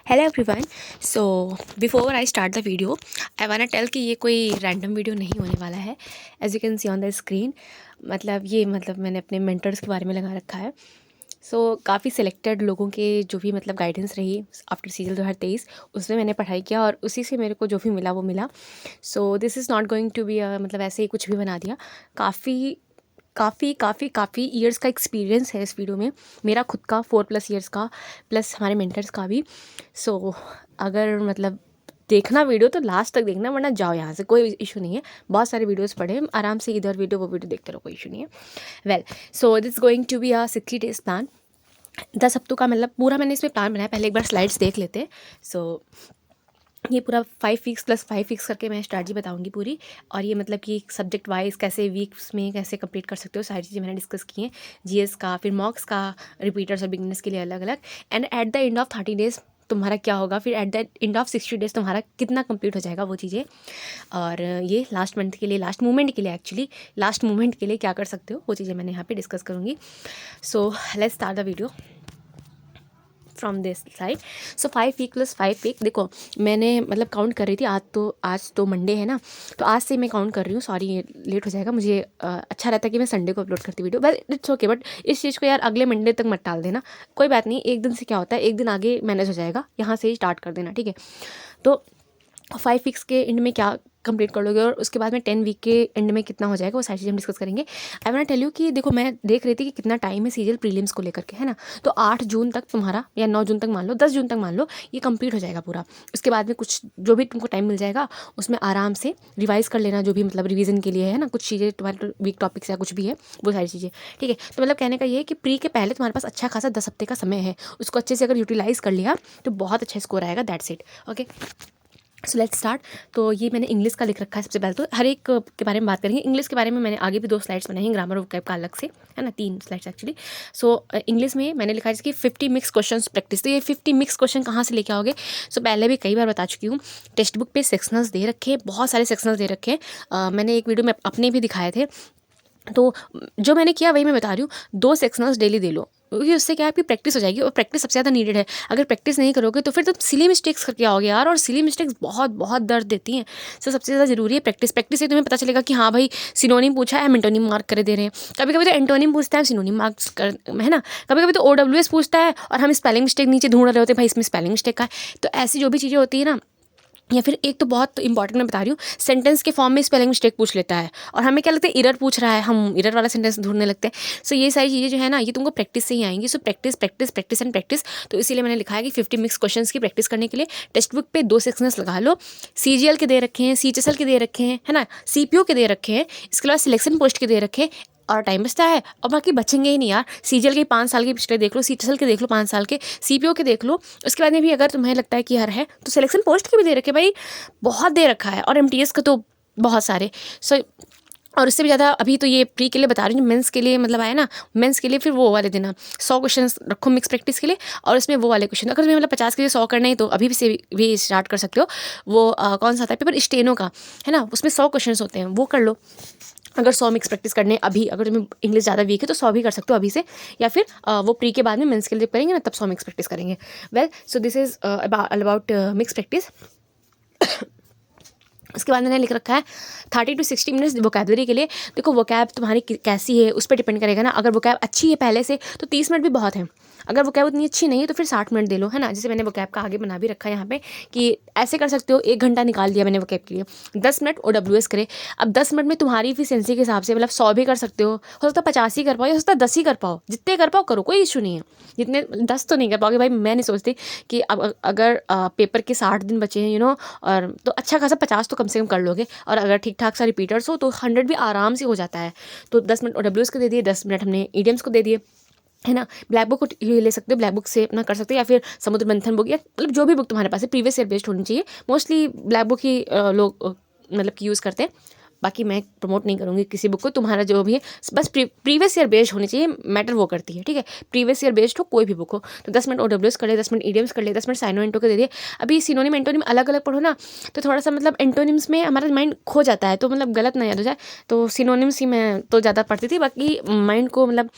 Hello everyone. So before I start the video आई वाना tell कि ये कोई रैंडम वीडियो नहीं होने वाला है। As you can see on the screen मतलब मैंने अपने मेंटर्स के बारे में लगा रखा है। सो काफ़ी सिलेक्टेड लोगों के जो भी गाइडेंस रही आफ्टर सीजन 2023 उसमें मैंने पढ़ाई किया और उसी से मेरे को जो भी मिला वो मिला। So this is not going to be ऐसे ही कुछ भी बना दिया। काफ़ी काफ़ी काफ़ी काफ़ी ईयर्स का एक्सपीरियंस है इस वीडियो में, मेरा खुद का 4+ ईयर्स का, प्लस हमारे मेंटर्स का भी। सो अगर देखना वीडियो तो लास्ट तक देखना, वरना जाओ यहाँ से, कोई इशू नहीं है। बहुत सारे वीडियोस पढ़े हैं, आराम से इधर वीडियो वो वीडियो देखते रहो, कोई इशू नहीं है। Well, so this going to be 60 days plan. 10 हफ्तों का पूरा मैंने इसमें प्लान बनाया। पहले एक बार स्लाइड्स देख लेते हैं। सो ये पूरा 5 वीक्स प्लस 5 वीक्स करके मैं स्ट्रैटेजी बताऊंगी पूरी। और ये कि सब्जेक्ट वाइज कैसे वीक्स में कैसे कंप्लीट कर सकते हो, सारी चीज़ें मैंने डिस्कस की हैं। जीएस का, फिर मॉक्स का, रिपीटर्स और बिगिनर्स के लिए अलग अलग। And at the end of 30 days तुम्हारा क्या होगा, फिर at the end of 60 days तुम्हारा कितना कंप्लीट हो जाएगा वो चीज़ें। और ये लास्ट मंथ के लिए, लास्ट मोमेंट के लिए, एक्चुअली लास्ट मोमेंट के लिए क्या कर सकते हो वो चीज़ें मैंने यहाँ पे डिस्कस करूँगी। So let's start the video from this side. So 5 week plus 5 week, देखो मैंने काउंट कर रही थी। आज तो मंडे है ना, तो आज से मैं काउंट कर रही हूँ। सॉरी ये लेट हो जाएगा। मुझे अच्छा रहता है कि मैं संडे को अपलोड करती video, but it's okay. But इस चीज़ को यार अगले मंडे तक मत टाल देना, कोई बात नहीं। एक दिन से क्या होता है, एक दिन आगे मैनेज हो जाएगा, यहाँ से ही स्टार्ट कर देना, ठीक है। तो 5 वीक्स के एंड में क्या कंप्लीट कर लोगे और उसके बाद में 10 वीक के एंड में कितना हो जाएगा, वो सारी चीज़ें हम डिस्कस करेंगे। आई वांट टेल यू कि देखो, मैं देख रही थी कि कितना टाइम है सीजीएल प्रीलिम्स को लेकर के, है ना। तो 8 जून तक तुम्हारा, या 9 जून तक मान लो, 10 जून तक मान लो, ये कंप्लीट हो जाएगा पूरा। उसके बाद में कुछ जो भी तुमको टाइम मिल जाएगा उसमें आराम से रिवाइज कर लेना, जो भी रिवीजन के लिए है ना, कुछ चीज़ें तुम्हारे वीक टॉपिक्स या कुछ भी है वो सारी चीज़ें, ठीक है। तो कहने का ये है कि प्री के पहले तुम्हारे पास अच्छा खासा 10 हफ्ते का समय है, उसको अच्छे से अगर यूटिलाइज़ कर लिया तो बहुत अच्छा स्कोर आएगा। That's it, okay. So let's start. तो ये मैंने इंग्लिश का लिख रखा है। सबसे पहले तो हर एक के बारे में बात करेंगे। इंग्लिश के बारे में मैंने आगे भी 2 स्लाइड्स बनाई हैं, ग्रामर और वोकैब का अलग से, है ना, 3 स्लाइड्स एक्चुअली। सो इंग्लिश में मैंने लिखा है जैसे कि 50 मिक्स क्वेश्चंस प्रैक्टिस। तो ये 50 मिक्स क्वेश्चन कहाँ से लेके आओगे? सो पहले भी कई बार बता चुकी हूँ, टेक्स्ट बुक पे सेक्शनल्स दे रखे हैं, बहुत सारे सेक्शनल्स दे रखे हैं। मैंने एक वीडियो में अपने भी दिखाए थे, तो जो मैंने किया वही मैं बता रही हूँ। 2 सेक्शनल्स डेली दे लो, क्योंकि उससे क्या है, आपकी प्रैक्टिस हो जाएगी, और प्रैक्टिस सबसे ज़्यादा नीडेड है। अगर प्रैक्टिस नहीं करोगे तो फिर तुम सिली मिस्टेक्स करके आओगे यार, और सिली मिस्टेक्स बहुत बहुत दर्द देती हैं। सो सबसे ज़्यादा जरूरी है प्रैक्टिस। प्रैक्टिस से तुम्हें पता चलेगा कि हाँ भाई, सिनोनिम पूछा है, हम एंटोनिम मार्क कर दे रहे हैं। कभी कभी तो एंटोनिम पूछता है, सिनोनिम मार्क्स कर, है ना। कभी कभी तो OWS पूछता है और हम स्पेलिंग मिस्टेक नीचे ढूंढ रहे होते हैं, भाई इसमें स्पेलिंग मिस्टेक का है। तो ऐसी जो भी चीज़ें होती है ना, या फिर एक तो बहुत इंपॉर्टेंट मैं बता रही हूँ, सेंटेंस के फॉर्म में स्पेलिंग मिस्टेक पूछ लेता है, और हमें क्या लगता है इरर पूछ रहा है, हम इरर वाला सेंटेंस ढूंढने लगते हैं। सो ये सारी चीज़ें जो है ना, ये तुमको प्रैक्टिस से ही आएंगी। So practice practice practice and practice. तो इसीलिए मैंने लिखा है कि 50 मिक्स क्वेश्चन की प्रैक्टिस करने के लिए टेक्स्ट बुक पे 2 सेक्शंस लगा लो। CGL के दे रखे हैं, CHSL के दे रखे हैं, है ना, CPO के दे रखे हैं, इसके अलावा सिलेक्शन पोस्ट के दे रखे हैं, और टाइम बचता है। और बाकी बचेंगे ही नहीं यार। CGL के 5 साल के पिछले देख लो, CHSL के देख लो 5 साल के, CPO के देख लो। उसके बाद में भी अगर तुम्हें लगता है कि यार है, तो सिलेक्शन पोस्ट के भी दे रखे भाई, बहुत दे रखा है, और MTS का तो बहुत सारे। सो और उससे भी ज़्यादा अभी तो ये प्री के लिए बता रही हूँ, मेंस के लिए आया ना, मेंस के लिए फिर वो वाले देना 100 क्वेश्चन रखो मिक्स प्रैक्टिस के लिए, और उसमें वो वाले क्वेश्चन। अगर तुम्हें 50 के लिए 100 करना है तो अभी से भी स्टार्ट कर सकते हो। वो कौन सा आता है पेपर, स्टेनो का, है ना, उसमें 100 क्वेश्चन होते हैं, वो कर लो। अगर 100 मिक्स प्रैक्टिस करने अभी, अगर तुम्हें इंग्लिश ज़्यादा वीक है तो 100 भी कर सकते हो अभी से, या फिर वो प्री के बाद में मेंस के लिए करेंगे ना, तब 100 मिक्स प्रैक्टिस करेंगे। Well, so this is about mix practice. उसके बाद मैंने लिख रखा है 30 to 60 मिनट्स वोकैबलरी के लिए। देखो वोकैब तुम्हारी कैसी है उस पर डिपेंड करेगा ना। अगर वोकैब अच्छी है पहले से तो 30 मिनट भी बहुत है। अगर वोकैब उतनी अच्छी नहीं है तो फिर 60 मिनट दे लो, है ना। जैसे मैंने वोकैब का आगे बना भी रखा है यहाँ पे, कि ऐसे कर सकते हो, 1 घंटा निकाल दिया मैंने वोकैब के लिए, 10 मिनट OWS करे। अब 10 मिनट में तुम्हारी एफिशिएंसी के हिसाब से 100 भी कर सकते हो सकता है 50 ही कर पाओ, या हो सकता है 10 ही कर पाओ। जितने कर पाओ करो, कोई इशू नहीं है। जितने 10 तो नहीं कर पाओगे भाई, मैं नहीं सोचती कि अब अगर पेपर के 60 दिन बचे हैं, और तो अच्छा खासा 50 तो कम से कम कर लोगे। और अगर ठीक ठाक सा रिपीटर्स हो तो 100 भी आराम से हो जाता है। तो 10 मिनट OWS को दे दिए, 10 मिनट हमने ईडियम्स को दे दिए, है ना। ब्लैक बुक को ले सकते हो, ब्लैक बुक से अपना कर सकते हो, या फिर समुद्र मंथन बुक, या जो भी बुक तुम्हारे पास है प्रीवियस ईयर बेस्ड होनी चाहिए। मोस्टली ब्लैक बुक ही लोग कि यूज़ करते हैं। बाकी मैं प्रमोट नहीं करूँगी किसी बुक को, तुम्हारा जो भी है बस प्रीवियस ईयर बेस्ड होनी चाहिए, मैटर वो करती है, ठीक है। प्रीवियस ईयर बेस्ड हो कोई भी बुक हो। तो 10 मिनट OWS कर ले, 10 मिनट ईडियम्स कर ले, 10 मिनट साइनो एंटो के दे दिए। अभी सिनोनिम एंटोनिम अलग अलग पढ़ो ना, तो थोड़ा सा मतलब एंटोनिम्स में हमारा माइंड खो जाता है, तो मतलब गलत ना याद हो जाए। तो सिनोनिम्स ही मैं तो ज़्यादा पढ़ती थी, बाकी माइंड को मतलब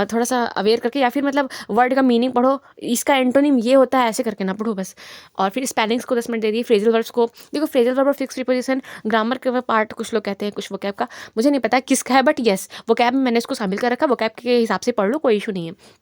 थोड़ा सा अवेयर करके, या फिर मतलब वर्ड का मीनिंग पढ़ो, इसका एंटोनिम ये होता है, ऐसे करके ना पढ़ो बस। और फिर स्पेलिंग्स को 10 मिनट दे दिए। फ्रेजल वर्ड्स को देखो, फ्रेजल वर्ब और फिक्स प्रीपोजिशन, ग्रामर के पार्ट कुछ लोग कहते हैं, कुछ वोकैब का मुझे नहीं पता किसका है, बट येस वोकैब में मैंने इसको शामिल कर रखा। वोकैब के हिसाब से पढ़ लो, कोई इशू नहीं है।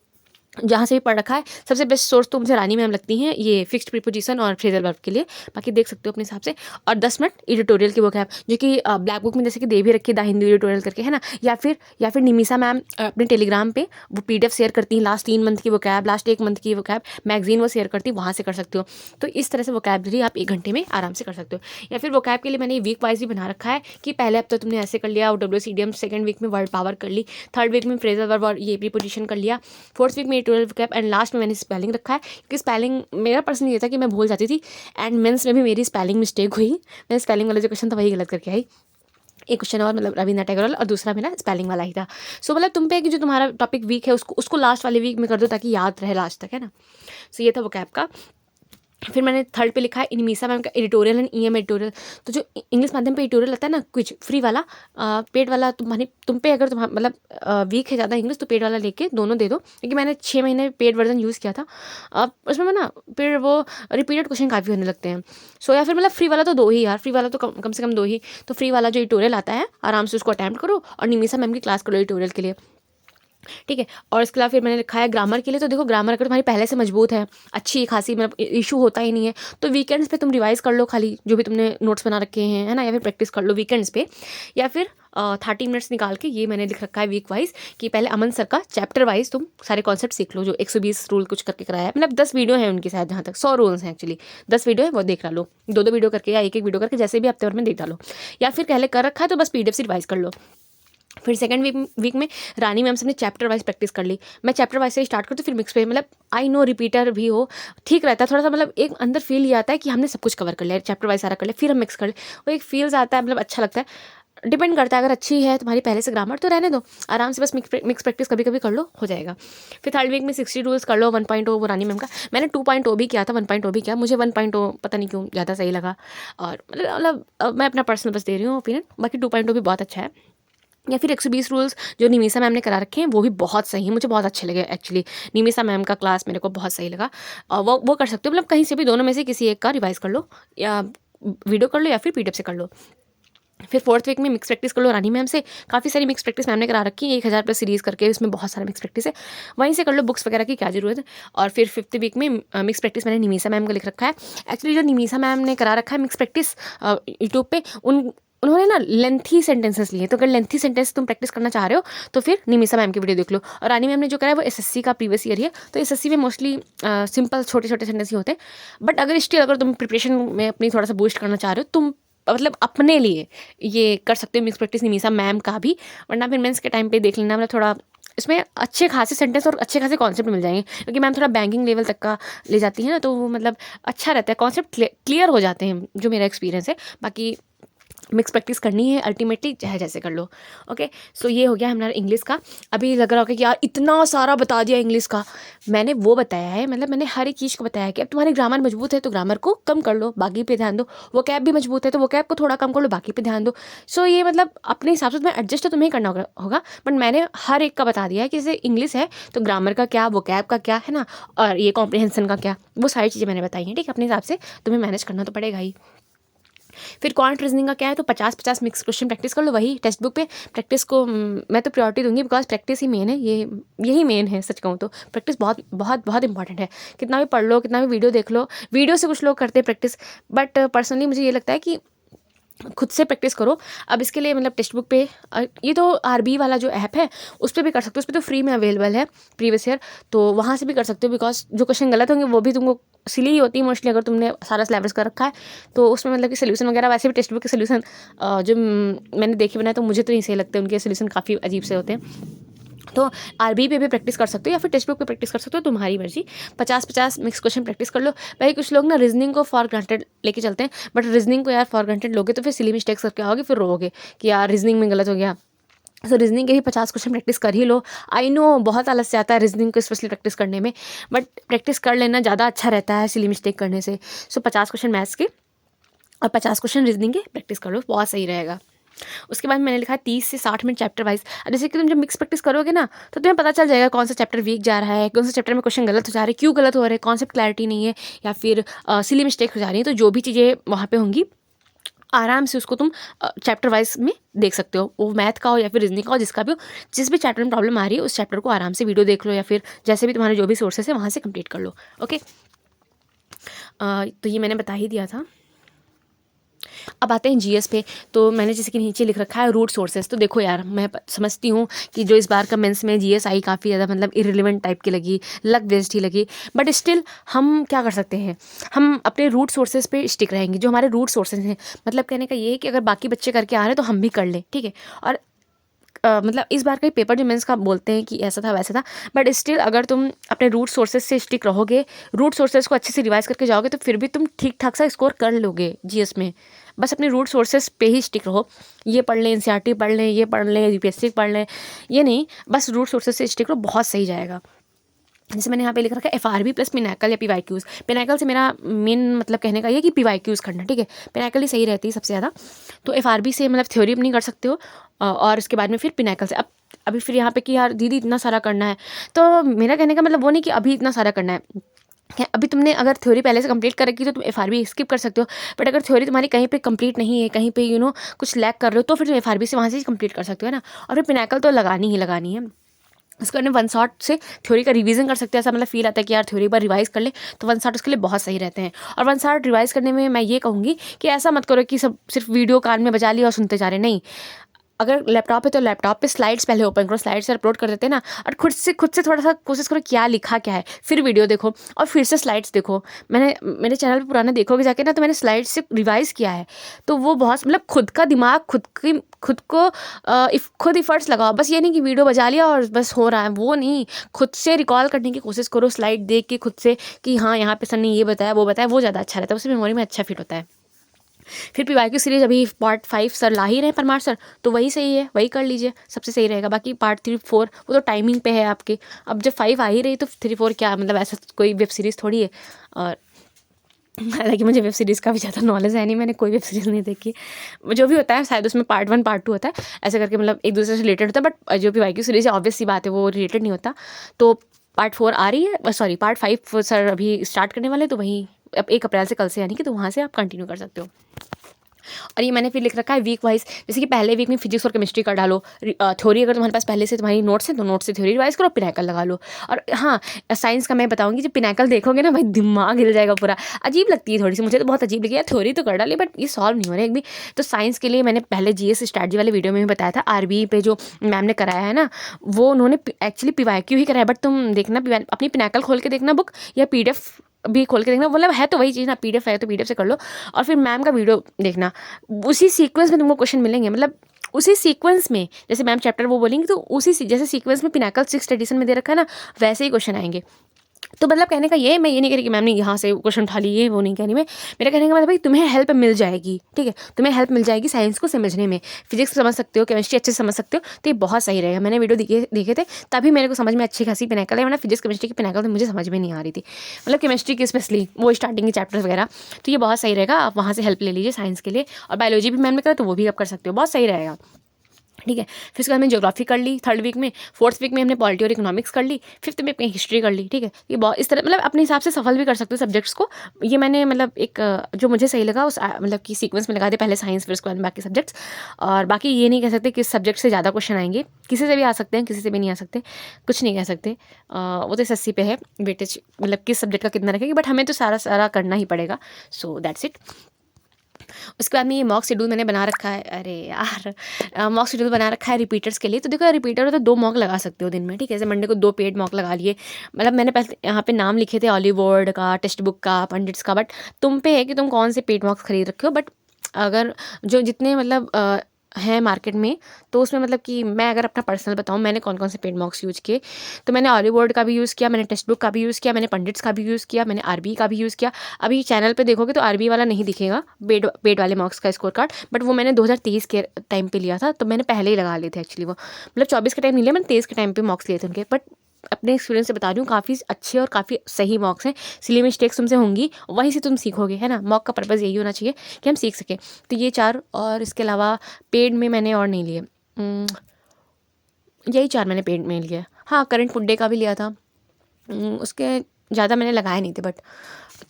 जहाँ से भी पढ़ रखा है, सबसे बेस्ट सोर्स तो मुझे रानी मैम लगती हैं ये फिक्स्ड प्रीपोजिशन और फ्रेजल वर्ब के लिए। बाकी देख सकते हो अपने हिसाब से। और 10 मिनट एडिटोरियल की वोकैब, जो कि ब्लैक बुक में जैसे कि दे भी रखी है, द हिंदी एडिटोरियल करके, है ना। या फिर निमिषा मैम अपने टेलीग्राम पे वो PDF शेयर करती हैं, लास्ट 3 मंथ की वोकैब, लास्ट 1 मंथ की वोकैब मैगजीन वो शेयर करती है, वहाँ से कर सकते हो। तो इस तरह से वोकैबलरी आप 1 घंटे में आराम से कर सकते हो। या फिर वोकैब के लिए मैंने वीक वाइज भी बना रखा है कि पहले हफ्ते तुमने ऐसे कर लिया OWS इडियम, सेकंड वीक में वर्ड पावर कर ली, थर्ड वीक में फ्रेजल वर्ब और ये प्रीपोजिशन कर लिया, फोर्थ वीक में एडिटोरियल वोकैब, एंड लास्ट में मैंने स्पेलिंग रखा है। क्योंकि स्पेलिंग मेरा पर्सन ये था कि मैं भूल जाती थी, एंड मेंस में भी मेरी स्पेलिंग मिस्टेक हुई। मैंने स्पेलिंग वाला जो क्वेश्चन था वही गलत करके आई। एक क्वेश्चन और मतलब रविन्द्रनाथ टैगोर वाला, और दूसरा मेरा स्पेलिंग वाला ही था। सो मतलब तुम पे है कि जो तुम्हारा टॉपिक वीक है उसको लास्ट वाले वीक में कर दो, ताकि याद रहे लास्ट तक, है ना। सो ये था वोकैब का। फिर मैंने थर्ड पे लिखा है निमिषा मैम का एडिटोरियल एंड EM एडिटोरियल। तो जो इंग्लिश माध्यम पे एडिटोरियल आता है ना, कुछ फ्री वाला, पेड वाला, तुम पे अगर तुम्हारा मतलब वीक है ज़्यादा इंग्लिश, तो पेड वाला लेके दोनों दे दो। क्योंकि मैंने 6 महीने पेड वर्जन यूज़ किया था। अब उसमें ना फिर वो रिपीटेड क्वेश्चन काफ़ी होने लगते हैं। सो या फिर मतलब फ्री वाला तो 2 ही यार, फ्री वाला तो कम से कम 2 ही। तो फ्री वाला जो एडिटोरियल आता है आराम से उसको अटैम्प्ट करो, और निमिषा मैम की क्लास करो एडिटोरियल के लिए, ठीक है। और इसके अलावा फिर मैंने लिखा है ग्रामर के लिए। तो देखो, ग्रामर अगर तुम्हारी पहले से मजबूत है, अच्छी खासी, मतलब इशू होता ही नहीं है, तो वीकेंड्स पे तुम रिवाइज कर लो खाली जो भी तुमने नोट्स बना रखे हैं, है ना। या फिर प्रैक्टिस कर लो वीकेंड्स पे। या फिर 30 मिनट्स निकाल के, ये मैंने लिख रखा है वीक वाइज, कि पहले अमन सर का चैप्टर वाइज तुम सारे कॉन्सेप्ट सीख लो, जो 120 रूल कुछ करके कराया है। मतलब 10 वीडियो है उनकी, शायद जहाँ तक 100 रूल्स हैं एक्चुअली, 10 वीडियो है, वो देख लो। 2-2 वीडियो करके या 1-1 वीडियो करके, जैसे भी हफ्ते भर में देख डालो। या फिर पहले कर रखा है तो बस PDF से रिवाइज कर लो। फिर सेकंड वीक में रानी मैम से हमने चैप्टर वाइज प्रैक्टिस कर ली। मैं चैप्टर वाइज से स्टार्ट करती हूँ, फिर मिक्स पे, मतलब आई नो रिपीटर भी हो ठीक रहता है थोड़ा सा, मतलब एक अंदर फील ये आता है कि हमने सब कुछ कवर कर लिया, चैप्टर वाइज सारा कर लिया, फिर हम मिक्स कर ले, वो एक फील्स आता है, मतलब अच्छा लगता है। डिपेंड करता है, अगर अच्छी है तुम्हारी पहले से ग्रामर तो रहने दो, आराम से बस मिक्स प्रैक्टिस कभी कभी कर लो, हो जाएगा। फिर थर्ड वीक में 60 रूल्स कर लो, 1.0 वो रानी मैम का। मैंने 2.0 भी किया था, 1.0 भी किया, मुझे 1.0 पता नहीं क्यों ज़्यादा सही लगा। और मतलब मैं अपना पर्सनल बस दे रही हूँ ओपिनियन, बाकी 2.0 भी बहुत अच्छा है। या फिर 120 रूल्स जो निमिषा मैम ने करा रखे हैं, वो भी बहुत सही हैं, मुझे बहुत अच्छे लगे एक्चुअली। निमिषा मैम का क्लास मेरे को बहुत सही लगा। वो कर सकते हो, मतलब कहीं से भी, दोनों में से किसी एक का रिवाइज कर लो, या वीडियो कर लो, या फिर PDF से कर लो। फिर फोर्थ वीक में मिक्स प्रैक्टिस कर लो रानी मैम से। काफ़ी सारी मिक्स प्रैक्टिस मैम ने करा रखी है, 1000+ सीरीज़ करके, इसमें बहुत सारा मिक्स प्रैक्टिस है, वहीं से कर लो, बुक्स वगैरह की क्या जरूरत है। और फिर फिफ्थ वीक में मिक्स प्रैक्टिस मैंने निमिषा मैम का लिख रखा है। एक्चुअली जो निमिषा मैम ने करा रखा है मिक्स प्रैक्टिस यूट्यूब पे, उन्होंने ना लेंथी सेंटेंसेस लिए, तो अगर लेंथी सेंटेंस तुम प्रैक्टिस करना चाह रहे हो तो फिर निमिषा मैम की वीडियो देख लो। और रानी मैम ने जो करा है वो SSC का प्रीवियस ईयर है, तो SSC में मोस्टली सिंपल छोटे छोटे सेंटेंस ही होते हैं। बट अगर स्टिल अगर तुम प्रिपरेशन में अपनी थोड़ा सा बूस्ट करना चाह रहे हो, तुम मतलब अपने लिए ये कर सकते हो मिक्स प्रैक्टिस निमिषा मैम का भी। वरना फिर मेंस के टाइम पे देख लेना, मतलब थोड़ा इसमें अच्छे खासे सेंटेंस और अच्छे खासे कॉन्सेप्ट मिल जाएंगे, क्योंकि मैम थोड़ा बैंकिंग लेवल तक का ले जाती है ना, तो वो मतलब अच्छा रहता है, कॉन्सेप्ट क्लियर हो जाते हैं, जो मेरा एक्सपीरियंस है। बाकी मिक्स प्रैक्टिस करनी है अल्टीमेटली, चाहे जैसे कर लो। ओके, सो ये हो गया हमारा इंग्लिश का। अभी लग रहा होगा कि यार इतना सारा बता दिया इंग्लिश का, मैंने वो बताया है, मतलब मैंने हर एक चीज़ को बताया है कि अब तुम्हारी ग्रामर मजबूत है तो ग्रामर को कम कर लो, बाकी पे ध्यान दो। वो कैब भी मजबूत है तो वो कैब को थोड़ा कम कर लो, बाकी पे ध्यान दो। सो ये मतलब अपने हिसाब से तुम्हें एडजस्ट तो तुम्हें करना होगा, बट मैंने हर एक का बता दिया है कि जैसे इंग्लिश है तो ग्रामर का क्या, वो कैब का क्या, है ना, और ये कॉम्प्रिहेंशन का क्या, वो सारी चीज़ें मैंने बताई हैं, ठीक है। अपने हिसाब से तुम्हें मैनेज करना तो पड़ेगा ही। फिर क्वांट रीजनिंग का क्या है, तो 50-50 मिक्स क्वेश्चन प्रैक्टिस कर लो, वही टेक्स्ट बुक पे। प्रैक्टिस को मैं तो प्रायोरिटी दूंगी, बिकॉज प्रैक्टिस ही मेन है, यही मेन है। सच कहूँ तो प्रैक्टिस बहुत बहुत बहुत इंपॉर्टेंट है। कितना भी पढ़ लो, कितना भी वीडियो देख लो, वीडियो से कुछ लोग करते हैं प्रैक्टिस, बट पर्सनली मुझे ये लगता है कि खुद से प्रैक्टिस करो। अब इसके लिए मतलब टेक्स्ट बुक पे ये तो RB वाला जो ऐप है उस पर भी कर सकते हो, उस पर तो फ्री में अवेलेबल है प्रीवियस ईयर, तो वहाँ से भी कर सकते हो। बिकॉज जो क्वेश्चन गलत होंगे वो भी तुमको सिली ही होती है मोस्टली, अगर तुमने सारा सिलेबस कर रखा है तो उसमें मतलब कि सोल्यूशन वगैरह, वैसे भी टेक्स्ट बुक के सोल्यूशन जो मैंने देखे बनाए तो मुझे तो नहीं सही लगते, उनके सोल्यूशन काफ़ी अजीब से होते हैं। तो आरबी पे भी प्रैक्टिस कर सकते हो या फिर टेक्स्ट बुक पे प्रैक्टिस कर सकते हो, तुम्हारी मर्जी। 50-50 मिक्स क्वेश्चन प्रैक्टिस कर लो भाई। कुछ लोग ना रीजनिंग को फॉर ग्रांटेड लेके चलते हैं, बट रीजनिंग को यार फॉर ग्रांटेड लोगे तो फिर सिली मिस्टेक्स करके आओगे, फिर रोगे कि यार रीजनिंग में गलत हो गया। सो रीजनिंग के भी 50 क्वेश्चन प्रैक्टिस कर ही लो। आई नो बहुत आलस से आता है रीजनिंग को स्पेशली प्रैक्टिस करने में, बट प्रैक्टिस कर लेना ज़्यादा अच्छा रहता है सिली मिस्टेक करने से। सो 50 क्वेश्चन मैथ्स के और 50 क्वेश्चन रीजनिंग के प्रैक्टिस कर लो, बहुत सही रहेगा। उसके बाद मैंने लिखा है 30 से 60 मिनट चैप्टर वाइज। जैसे कि तुम जब मिक्स प्रैक्टिस करोगे ना तो तुम्हें पता चल जाएगा कौन सा चैप्टर वीक जा रहा है, कौन सा चैप्टर में क्वेश्चन गलत हो जा रहे हैं, क्यों गलत हो रहे हैं, कॉन्सेप्ट क्लैरिटी नहीं है या फिर सिली मिस्टेक हो जा रही है। तो जो भी चीज़ें वहाँ पे होंगी आराम से उसको तुम चैप्टर वाइज में देख सकते हो, वो मैथ का हो या फिर रीजनिंग का हो, जिसका भी हो। जिस भी चैप्टर में प्रॉब्लम आ रही है उस चैप्टर को आराम से वीडियो देख लो या फिर जैसे भी तुम्हारे जो भी सोर्सेस है वहाँ से कंप्लीट कर लो। ओके, तो ये मैंने बता ही दिया था। अब आते हैं जीएस पे। तो मैंने जैसे कि नीचे लिख रखा है रूट सोर्सेज। तो देखो यार, मैं समझती हूँ कि जो इस बार का मेंस में जीएस आई काफ़ी ज़्यादा मतलब इररिलेवेंट टाइप की लगी, लक बेस्ड ही लगी, बट स्टिल हम क्या कर सकते हैं, हम अपने रूट सोर्सेज पे स्टिक रहेंगे। जो हमारे रूट सोर्सेज हैं, मतलब कहने का ये है कि अगर बाकी बच्चे करके आ रहे हैं तो हम भी कर लें, ठीक है। और मतलब इस बार का पेपर जो मेंस का बोलते हैं कि ऐसा था वैसा था, बट स्टिल अगर तुम अपने रूट सोर्सेज से स्टिक रहोगे, रूट सोर्सेज को अच्छे से रिवाइज करके जाओगे, तो फिर भी तुम ठीक ठाक सा स्कोर कर लोगे जीएस में। बस अपने रूट सोर्सेज पे ही स्टिक रहो। ये पढ़ लें, एनसीईआरटी पढ़ लें, ये पढ़ लें, यूपीएससी पढ़ लें, ये नहीं, बस रूट सोर्सेज से स्टिक रहो, बहुत सही जाएगा। जैसे मैंने यहाँ पे लिख रखा है एफआरबी प्लस पिनाकल या पीवाईक्यूज। पिनाकल से मेरा मेन मतलब कहने का ये कि पीवाईक्यूज करना, ठीक है। पिनाकल ही सही रहती है सबसे ज़्यादा। तो एफआरबी से मतलब थ्योरी अपनी कर सकते हो और उसके बाद में फिर पिनाकल से। अब अभी फिर यहाँ पे कि यार दीदी इतना सारा करना है, तो मेरा कहने का मतलब वो नहीं कि अभी इतना सारा करना है। अभी तुमने अगर थ्योरी पहले से कंप्लीट कर रखी तो तुम एफआरबी स्किप कर सकते हो, बट अगर थ्योरी तुम्हारी कहीं पे कंप्लीट नहीं है, कहीं पे कुछ लैक कर रहे हो, तो फिर तुम एफआरबी से वहाँ से कंप्लीट कर सकते हो, है ना। और फिर पिनाकल तो लगानी ही लगानी है। उसके बाद में वन शॉट से थ्योरी का रिवीजन कर सकते हैं। ऐसा मतलब फील आता है कि यार थ्योरी एक बार रिवाइज कर ले, तो वन शॉट उसके लिए बहुत सही रहते हैं। और वन शॉट रिवाइज करने में मैं ये कहूँगी कि ऐसा मत करो कि सब सिर्फ वीडियो कान में बजा लिया और सुनते जा रहे, नहीं। अगर लैपटॉप है तो लैपटॉप पे स्लाइड्स पहले ओपन करो, स्लाइड्स से अपलोड कर देते हैं ना, और खुद से थोड़ा सा कोशिश करो क्या लिखा क्या है, फिर वीडियो देखो और फिर से स्लाइड्स देखो। मैंने मेरे चैनल पे पुराना देखोगे जाके ना, तो मैंने स्लाइड्स से रिवाइज़ किया है। तो वो बहुत मतलब खुद का दिमाग खुद को खुद इफर्ट्स लगाओ। बस ये नहीं कि वीडियो बजा लिया और बस हो रहा है, वो नहीं। खुद से रिकॉल करने की कोशिश करो, स्लाइड देख के खुद से कि हाँ यहाँ पे सर ने ये बताया वो बताया, वो ज़्यादा अच्छा रहता है, उससे मेमोरी में अच्छा फिट होता है। फिर पीवाईक्यू सीरीज अभी पार्ट 5 सर ला ही रहे परमार सर, तो वही सही है, वही कर लीजिए, सबसे सही रहेगा। बाकी पार्ट 3 4 वो तो टाइमिंग पे है आपके। अब जब 5 आ ही रही तो 3 4 क्या मतलब, ऐसा कोई वेब सीरीज़ थोड़ी है। और हालांकि मुझे वेब सीरीज़ का भी ज़्यादा नॉलेज है नहीं, मैंने कोई वेब सीरीज़ नहीं देखी। जो भी होता है शायद उसमें पार्ट 1 पार्ट 2 होता है, ऐसे करके मतलब एक दूसरे से रिलेटेड होता है। बट जो पीवाईक्यू सीरीज़ है ऑब्वियस सी बात है वो रिलेटेड नहीं होता। तो पार्ट 4 आ रही है, सॉरी पार्ट 5 सर अभी स्टार्ट करने वाले, तो वहीं 1 अप्रैल से, कल से यानी कि, तो वहाँ से आप कंटिन्यू कर सकते हो। और ये मैंने फिर लिख रखा है वीक वाइज। जैसे कि पहले वीक में फिजिक्स और केमिस्ट्री कर डालो, थ्योरी अगर तुम्हारे पास पहले से तुम्हारी नोट्स है तो नोट्स से थ्योरी रिवाइज करो, पिनाकल लगा लो। और हाँ, साइंस का मैं बताऊंगी, जब पिनाकल देखोगे ना भाई दिमाग हिल जाएगा पूरा। अजीब लगती है थोड़ी सी, मुझे तो बहुत अजीब लगी यार, थ्योरी तो कर डाली बट ये सॉल्व नहीं हो रहा एक भी। तो साइंस के लिए मैंने पहले जीएस स्ट्रैटेजी वाले वीडियो में भी बताया था, आरबी पे जो मैम ने कराया है ना, वो उन्होंने एक्चुअली पीवाईक्यू ही कराया। बट तुम देखना अपनी पिनाकल खोल के देखना बुक, या पीडीएफ भी खोल के देखना, मतलब है तो वही चीज़ ना, पीडीएफ है तो पीडीएफ से कर लो। और फिर मैम का वीडियो देखना, उसी सीक्वेंस में तुमको क्वेश्चन मिलेंगे, मतलब उसी सीक्वेंस में, जैसे मैम चैप्टर वो बोलेंगे तो उसी जैसे सीक्वेंस में पिनाकल 6th एडिशन में दे रखा है ना, वैसे ही क्वेश्चन आएंगे। तो मतलब कहने का ये, मैं ये नहीं कह रही कि मैम ने यहाँ से क्वेश्चन उठा लिए, वो नहीं कह रही मैं। मेरा कहने का मतलब भाई तुम्हें हेल्प मिल जाएगी, ठीक है, तुम्हें हेल्प मिल जाएगी साइंस को समझने में। फिजिक्स समझ सकते हो, केमिस्ट्री अच्छे से समझ सकते हो, तो ये बहुत सही रहेगा। मैंने वीडियो देखे थे तभी मेरे को समझ में अच्छी खासी पिनाकल है, वरना फिजिक्स केमिस्ट्री की पिनाकल तो मुझे समझ में नहीं आ रही थी, मतलब केमिस्ट्री की स्पेशली वो स्टार्टिंग के चैप्टर्स वगैरह। तो ये बहुत सही रहेगा, आप वहाँ से हेल्प ले लीजिए साइंस के लिए। और बायोलॉजी भी मैम ने करा तो वो भी आप कर सकते हो, बहुत सही रहेगा, ठीक है। फिर उसके बाद मैंने ज्योग्राफी कर ली 3rd वीक में, 4th वीक में हमने पॉलिटी और इकोनॉमिक्स कर ली, 5th में अपनी हिस्ट्री कर ली, ठीक है। ये बहुत इस तरह मतलब अपने हिसाब से सफल भी कर सकते हो सब्जेक्ट्स को। ये मैंने मतलब एक जो मुझे सही लगा उस मतलब कि सीक्वेंस में लगा दे, पहले साइंस फिर उसके बाद बाकी सब्जेक्ट्स। और बाकी ये नहीं कह सकते किस सब्जेक्ट से ज़्यादा क्वेश्चन आएंगे, किसी से भी आ सकते हैं, किसी से भी नहीं आ सकते, कुछ नहीं कह सकते। वो तो SSC पे है वेटेज, मतलब किस सब्जेक्ट का कितना रखेगी, बट हमें तो सारा करना ही पड़ेगा। So that's it. उसके बाद में ये मॉक शेड्यूल मैंने बना रखा है, अरे यार मॉक शेड्यूल बना रखा है रिपीटर्स के लिए। तो देखो रिपीटर हो तो 2 मॉक लगा सकते हो दिन में, ठीक है। जैसे मंडे को 2 पेड मॉक लगा लिए, मतलब मैंने पहले यहाँ पे नाम लिखे थे ऑलीवुड का, टेक्स्ट बुक का, पंडित्स का, बट तुम पे है कि तुम कौन से पेड मॉक्स खरीद रखे हो। बट अगर जो जितने मतलब हैं मार्केट में, तो उसमें मतलब कि मैं अगर अपना पर्सनल बताऊँ मैंने कौन कौन से पेड मॉक्स यूज़ किए, तो मैंने ऑलिव बोर्ड का भी यूज़ किया, मैंने टेक्स्ट बुक का भी यूज़ किया, मैंने पंडित्स का भी यूज़ किया, मैंने आरबी का भी यूज़ किया। अभी चैनल पे देखोगे तो आरबी वाला नहीं दिखेगा, पेड वाले मॉक्स का स्कोर कार्ड, बट वो मैंने 2023 के टाइम पे लिया था, तो मैंने पहले ही लगा लिए थे एक्चुअली वो, मतलब 24 के टाइम नहीं लिया, मैंने 23 के टाइम पे मॉक्स लिए थे उनके। बट अपने एक्सपीरियंस से बता रही हूँ, काफ़ी अच्छे और काफ़ी सही मॉक्स हैं। सिली मिस्टेक्स तुमसे होंगी, वहीं से तुम सीखोगे, है ना। मॉक का पर्पज़ यही होना चाहिए कि हम सीख सकें। तो ये 4, और इसके अलावा पेड में मैंने और नहीं लिए, यही 4 मैंने पेड में लिए। हाँ, करंट फुड डे का भी लिया था, उसके ज़्यादा मैंने लगाए नहीं थे, बट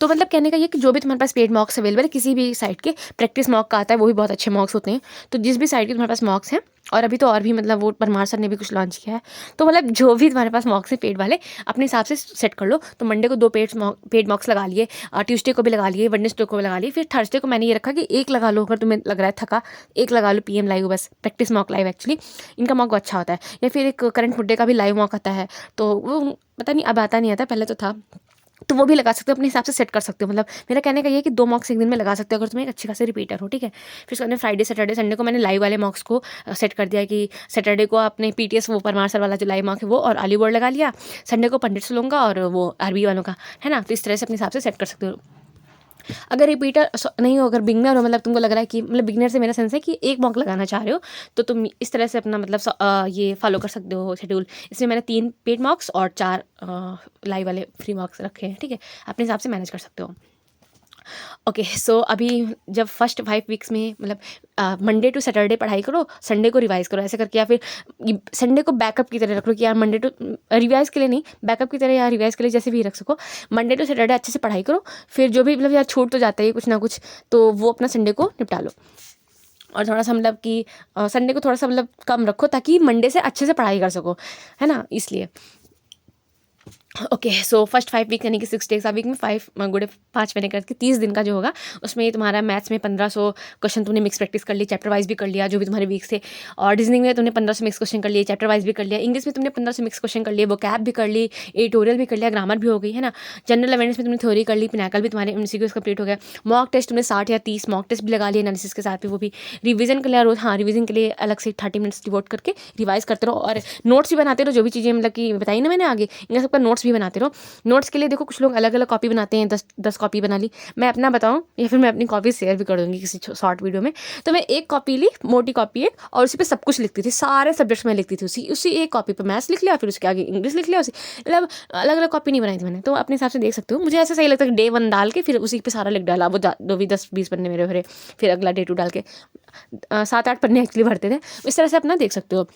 तो मतलब कहने का ये कि जो भी तुम्हारे पास पेड मॉक्स अवेलेबल है किसी भी साइट के, प्रैक्टिस मॉक का आता है, वो भी बहुत अच्छे मॉक्स होते हैं। तो जिस भी साइट के तुम्हारे पास मॉक्स हैं, और अभी तो और भी मतलब वो परमार सर ने भी कुछ लॉन्च किया है, तो मतलब जो भी तुम्हारे पास मॉक्स हैं पेड वाले, अपने हिसाब से सेट कर लो। तो मंडे को 2 पेड मॉक्स लगा लिए, ट्यूसडे को भी लगा लिए, वेडनेसडे को भी लगा लिए, फिर थर्सडे को मैंने ये रखा कि एक लगा लो, अगर तुम्हें लग रहा है थका, एक लगा लो पीएम लाइव, बस प्रैक्टिस मॉक लाइव। एक्चुअली इनका मॉक अच्छा होता है। या फिर एक करंट फुड डे का भी लाइव मॉक आता है, तो वो पता नहीं अब आता नहीं आता, पहले तो था, तो वो भी लगा सकते हो, अपने हिसाब से सेट कर सकते हो। मतलब मेरा कहने का ये है कि 2 मॉक्स एक दिन में लगा सकते हो, अगर तुम्हें एक अच्छी खासी रिपीटर हो, ठीक है। फिर उसके बाद फ्राइडे सैटरडे संडे को मैंने लाइव वाले मॉक्स को सेट कर दिया कि सैटरडे को अपने पीटीएस वो परमार सर वाला जो लाइव मॉक है वो और ऑलिव बोर्ड लगा लिया, संडे को पंडित से लूँगा और वो आरबी वालों का, है ना। तो इस तरह से अपने हिसाब से सेट कर सकते हो। अगर रिपीटर नहीं हो, अगर बिगनर हो, मतलब तुमको लग रहा है कि, मतलब बिगनर से मेरा सेंस है कि एक मॉक लगाना चाह रहे हो, तो तुम इस तरह से अपना मतलब ये फॉलो कर सकते हो शेड्यूल। इसमें मैंने 3 पेड मॉक्स और 4 लाइव वाले फ्री मॉक्स रखे हैं, ठीक है। अपने हिसाब से मैनेज कर सकते हो। ओके, सो अभी जब फर्स्ट 5 वीक्स में मतलब मंडे टू सैटरडे पढ़ाई करो, संडे को रिवाइज़ करो, ऐसे करके। या फिर संडे को बैकअप की तरह रख लो कि यार मंडे टू रिवाइज़ के लिए नहीं, बैकअप की तरह या रिवाइज़ के लिए जैसे भी रख सको। मंडे टू सैटरडे अच्छे से पढ़ाई करो, फिर जो भी मतलब यार छूट तो जाता है कुछ ना कुछ, तो वो अपना संडे को निपटा लो। और थोड़ा सा मतलब कि संडे को थोड़ा सा मतलब कम रखो, ताकि मंडे से अच्छे से पढ़ाई कर सको, है ना, इसलिए। ओके, सो फर्स्ट 5 वीक यानी कि 6 डेज आ वीक में 5 गुड़े 5 महीने करके 30 दिन का जो होगा, उसमें ये तुम्हारा मैथ्स में 1500 क्वेश्चन तुमने मिक्स प्रैक्टिस कर ली, चैप्टर वाइज भी कर लिया जो भी तुम्हारे वीक्स थे। और रीजनिंग में तुमने 1500 मिक्स क्वेश्चन कर लिए, चैप्टर वाइज भी कर लिया। इंग्लिश में तुमने 1500 मिक्स क्वेश्चन कर लिए, वो कैब भी कर ली, एडिटोरियल भी कर लिया, ग्रामर भी हो गई, है ना। जनरल अवेयरनेस में तुमने थ्योरी कर ली, पिनाकल भी तुम्हारे MCQs कंप्लीट हो गया। मॉक टेस्ट तुमने 60 या 30 मॉक टेस्ट भी लगा लिए एनालिसिस के साथ भी, वो भी रिवीजन कर लिया रोज। हाँ, रिवीजन के लिए अलग से 30 मिनट्स डिवोट करके रिवाइज करते रहो, और नोट्स भी बनाते रहो, जो भी चीज़ें मतलब कि बताई ना मैंने आगे, इनका सबका नोट्स भी बनाते रहो। नोट्स के लिए देखो कुछ लोग अलग अलग कॉपी बनाते हैं, 10 कॉपी बना ली। मैं अपना बताऊं, या फिर मैं अपनी कॉपी शेयर भी कर दूंगी किसी शॉर्ट वीडियो में। तो मैं एक कॉपी ली, मोटी कॉपी है, और उसी पे सब कुछ लिखती थी, सारे सब्जेक्ट्स में लिखती थी। उसी एक कॉपी पे मैथ्स लिख लिया, फिर उसके आगे इंग्लिश लिख लिया, उसी मतलब अलग अलग कॉपी नहीं बनाई थी मैंने। तो अपने हिसाब से देख सकते हो, मुझे ऐसा सही लगता है कि डे 1 डाल के फिर उसी पे सारा लिख डाला, वो 10-20 पन्ने मेरे भरे, फिर अगला डे 2 डाल के 7-8 पन्ने एक्चुअली भरते थे। इस तरह से अपना देख सकते हो,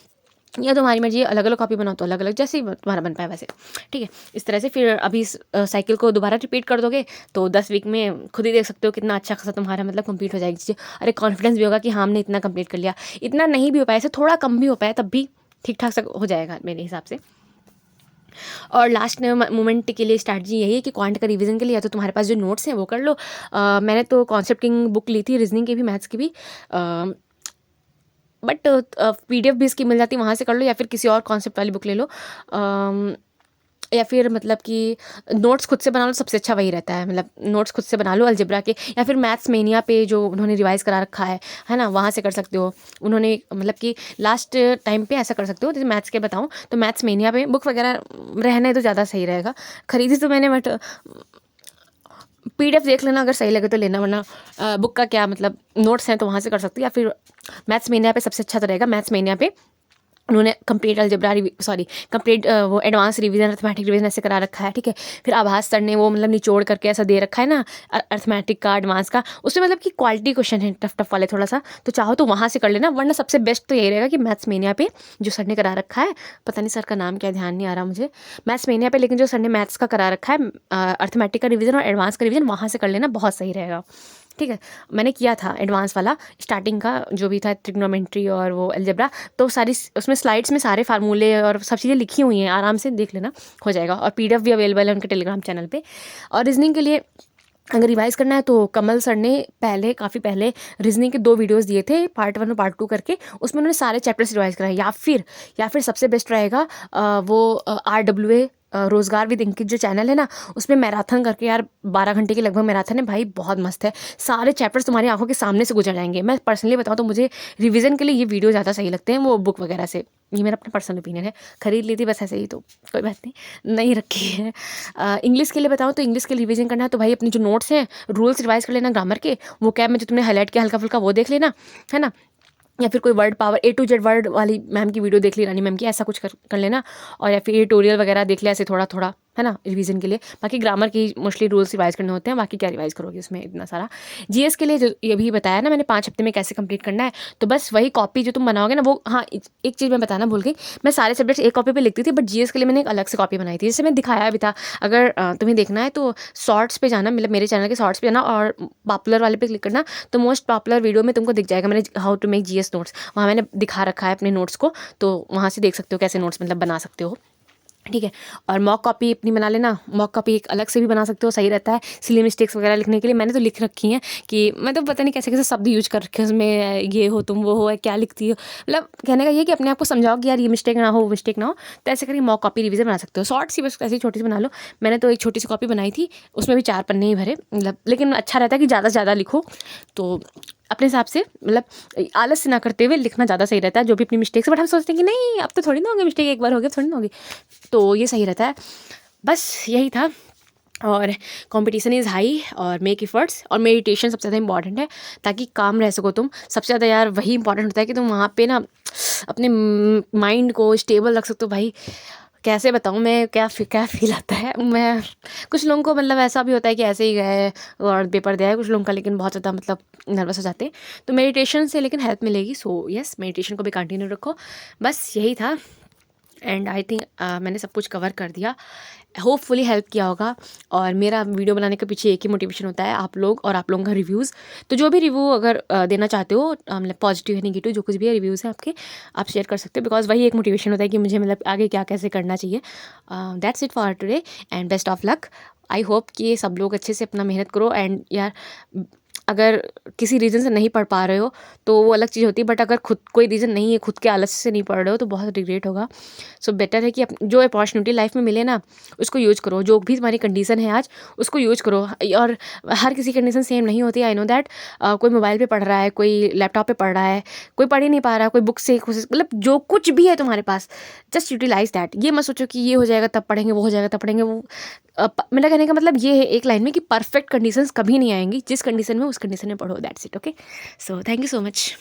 या तुम्हारी मर्जी, अलग अलग कॉपी बनाओ तो अलग अलग, जैसे ही तुम्हारा बन पाए वैसे, ठीक है। इस तरह से फिर अभी इस साइकिल को दोबारा रिपीट कर दोगे तो 10 वीक में खुद ही देख सकते हो कितना अच्छा खासा तुम्हारा मतलब कंप्लीट हो जाएगी चीज़ें। अरे कॉन्फिडेंस भी होगा कि हाँ हमने इतना कंप्लीट कर लिया। इतना नहीं भी हो पाया, ऐसे थोड़ा कम भी हो पाया, तब भी ठीक ठाक सा हो जाएगा मेरे हिसाब से। और लास्ट मोमेंट के लिए स्ट्रैटेजी यही है कि क्वांट का रिवीजन के लिए या तो तुम्हारे पास जो नोट्स हैं वो कर लो। मैंने तो कॉन्सेप्ट किंग बुक ली थी, रीजनिंग की भी मैथ्स की भी, बट PDF भी इसकी मिल जाती है, वहाँ से कर लो, या फिर किसी और कॉन्सेप्ट वाली बुक ले लो, या फिर मतलब कि नोट्स खुद से बना लो, सबसे अच्छा वही रहता है। मतलब नोट्स खुद से बना लो अलजेब्रा के, या फिर मैथ्स मेनिया पे जो उन्होंने रिवाइज करा रखा है ना, वहाँ से कर सकते हो। उन्होंने मतलब कि लास्ट टाइम पे ऐसा कर सकते हो, जैसे मैथ्स के बताऊँ तो मैथ्स मेनिया पे बुक वगैरह रहने तो ज़्यादा सही रहेगा। खरीदी तो मैंने, बट PDF देख लेना, अगर सही लगे तो लेना, वरना बुक का क्या मतलब, नोट्स हैं तो वहाँ से कर सकते हो। या फिर मैथ्स मेनिया पे सबसे अच्छा तो रहेगा। मैथ्स मेनिया पे उन्होंने कंप्लीट अलजेब्रा कंप्लीट वो एडवांस रिवीजन, अर्थमेटिक रिवीजन ऐसे करा रखा है, ठीक है। फिर आभास सर ने वो मतलब निचोड़ करके ऐसा दे रखा है ना, अर्थमेटिक का, एडवांस का, उसमें मतलब कि क्वालिटी क्वेश्चन है टफ टफ वाले थोड़ा सा, तो चाहो तो वहाँ से कर लेना। वरना सबसे बेस्ट तो यही रहेगा कि मैथ्स मेनिया पे जो सर ने करा रखा है, पता नहीं सर का नाम क्या, ध्यान नहीं आ रहा मुझे, मैथ्स मेनिया पे, लेकिन जो सर ने मैथ्स का करा रखा है, अर्थमेटिक का रिवीजन और एडवांस का रिवीजन, वहाँ से कर लेना, बहुत सही रहेगा, ठीक है। मैंने किया था एडवांस वाला, स्टार्टिंग का जो भी था, ट्रिग्नोमेट्री और वो अलजेब्रा, तो सारी उसमें स्लाइड्स में सारे फार्मूले और सब चीज़ें लिखी हुई हैं, आराम से देख लेना, हो जाएगा। और PDF भी अवेलेबल है उनके टेलीग्राम चैनल पे। और रीजनिंग के लिए अगर रिवाइज़ करना है तो कमल सर ने काफ़ी पहले रीजनिंग के 2 वीडियोस दिए थे, पार्ट 1 और पार्ट 2 करके, उसमें उन्होंने सारे चैप्टर्स रिवाइज़ कराए। या फिर सबसे बेस्ट रहेगा वो RWA रोज़गार विद अंकित जो चैनल है ना, उसमें मैराथन करके यार 12 घंटे की लगभग मैराथन है भाई, बहुत मस्त है। सारे चैप्टर्स तुम्हारी आंखों के सामने से गुजर जाएंगे। मैं पर्सनली बताऊँ तो मुझे रिवीजन के लिए ये वीडियो ज़्यादा सही लगते हैं वो बुक वगैरह से। ये मेरा अपना पर्सनल ओपिनियन है। खरीद ली थी बस ऐसे ही, तो कोई बात नहीं रखी है। इंग्लिश के लिए बताऊँ तो इंग्लिश के लिए रिवीजन करना है तो भाई अपने जो नोट्स हैं, रूल्स रिवाइज कर लेना ग्रामर के, वो क्या में जो तुमने हाईलाइट किया हल्का फुल्का वो देख लेना, है ना। या फिर कोई word power A to Z word वाली मैम की वीडियो देख ली, रानी मैम की, ऐसा कुछ कर लेना। और या फिर ट्यूटोरियल वगैरह देख लिया ऐसे थोड़ा थोड़ा, है ना, रिवीजन के लिए। बाकी ग्रामर की मोस्टली रूल्स रिवाइज करने होते हैं, बाकी क्या रिवाइज करोगे उसमें इतना सारा। जीएस के लिए जो ये भी बताया ना मैंने 5 हफ्ते में कैसे कंप्लीट करना है, तो बस वही कॉपी जो तुम बनाओगे ना वो, हाँ एक चीज़ मैं बताना भूल गई, मैं सारे सब्जेक्ट्स एक कॉपी पे लिखती थी, बट जीएस के लिए मैंने एक अलग से कॉपी बनाई थी, जैसे मैंने दिखाया भी था। अगर तुम्हें देखना है तो शॉर्ट्स पे जाना, मतलब मेरे चैनल के शॉर्ट्स पे जाना और पॉपुलर वाले पे क्लिक करना, तो मोस्ट पॉपुलर वीडियो में तुमको दिख जाएगा मैंने how to make GS notes, वहाँ मैंने दिखा रखा है अपने नोट्स को, तो वहाँ से देख सकते हो कैसे नोट्स मतलब बना सकते हो, ठीक है। और मॉक कॉपी अपनी बना लेना, मॉक कॉपी एक अलग से भी बना सकते हो, सही रहता है सिली मिस्टेक्स वगैरह लिखने के लिए। मैंने तो लिख रखी हैं कि मैं तो पता नहीं कैसे कैसे शब्द यूज कर रखे हैं उसमें, ये हो तुम वो हो, क्या लिखती हो, मतलब कहने का ये कि अपने आप को समझाओ कि यार ये मिस्टेक ना हो वो मिस्टेक ना हो, तो ऐसे करके मॉक कॉपी रिवीजन बना सकते हो। शॉर्ट सी बस ऐसी छोटी सी बना लो। मैंने तो एक छोटी सी कॉपी बनाई थी, उसमें भी 4 पन्ने ही भरे, मतलब लेकिन अच्छा रहता है कि ज़्यादा से ज़्यादा लिखो, तो अपने हिसाब से मतलब आलस से ना करते हुए लिखना ज़्यादा सही रहता है जो भी अपनी मिस्टेक्स। बट हम सोचते हैं कि नहीं अब तो थोड़ी ना होगी मिस्टेक, एक बार हो गया थोड़ी ना होगी, तो ये सही रहता है। बस यही था। और कंपटीशन इज़ हाई, और मेक एफर्ट्स, और मेडिटेशन सबसे ज़्यादा इंपॉर्टेंट है ताकि काम रह सको तुम। सबसे ज़्यादा यार वही इंपॉर्टेंट होता है कि तुम वहाँ पे ना अपने माइंड को स्टेबल रख सकते हो भाई। कैसे बताऊँ मैं, क्या फील आता है। मैं कुछ लोगों को मतलब ऐसा भी होता है कि ऐसे ही गए और पेपर दिया है कुछ लोगों का, लेकिन बहुत ज़्यादा मतलब नर्वस हो जाते हैं, तो मेडिटेशन से लेकिन हेल्प मिलेगी। सो यस, मेडिटेशन को भी कंटिन्यू रखो। बस यही था, एंड आई थिंक मैंने सब कुछ कवर कर दिया, होपफुली हेल्प किया होगा। और मेरा वीडियो बनाने के पीछे एक ही मोटिवेशन होता है, आप लोग और आप लोगों का रिव्यूज़। तो जो भी रिव्यू अगर देना चाहते हो, मतलब पॉजिटिव है नेगेटिव जो कुछ भी है रिव्यूज़ है आपके, आप शेयर कर सकते हो, बिकॉज वही एक मोटिवेशन होता है कि मुझे मतलब आगे क्या कैसे करना चाहिए। That's it for today and best of luck. I hope कि सब लोग अच्छे से अपना मेहनत करो। एंड यार अगर किसी रीज़न से नहीं पढ़ पा रहे हो तो वो अलग चीज़ होती है, बट अगर खुद कोई रीज़न नहीं है, खुद के आलस से नहीं पढ़ रहे हो, तो बहुत रिग्रेट होगा। सो बेटर है कि जो अपॉर्चुनिटी लाइफ में मिले ना उसको यूज़ करो, जो भी तुम्हारी कंडीशन है आज उसको यूज़ करो। और हर किसी कंडीशन सेम नहीं होती, आई नो दैट। कोई मोबाइल पे पढ़ रहा है, कोई लैपटॉप पे पढ़ रहा है, कोई पढ़ ही नहीं पा रहा, कोई बुक से मतलब जो कुछ भी है तुम्हारे पास, जस्ट यूटिलाइज दैट। ये मत सोचो कि ये हो जाएगा तब पढ़ेंगे, वो हो जाएगा तब पढ़ेंगे। वो मेरा कहने का मतलब ये है एक लाइन में कि परफेक्ट कंडीशंस कभी नहीं आएंगी, जिस कंडीशन में उस कंडीशन में पढ़ो, that's it. Okay, so thank you so much.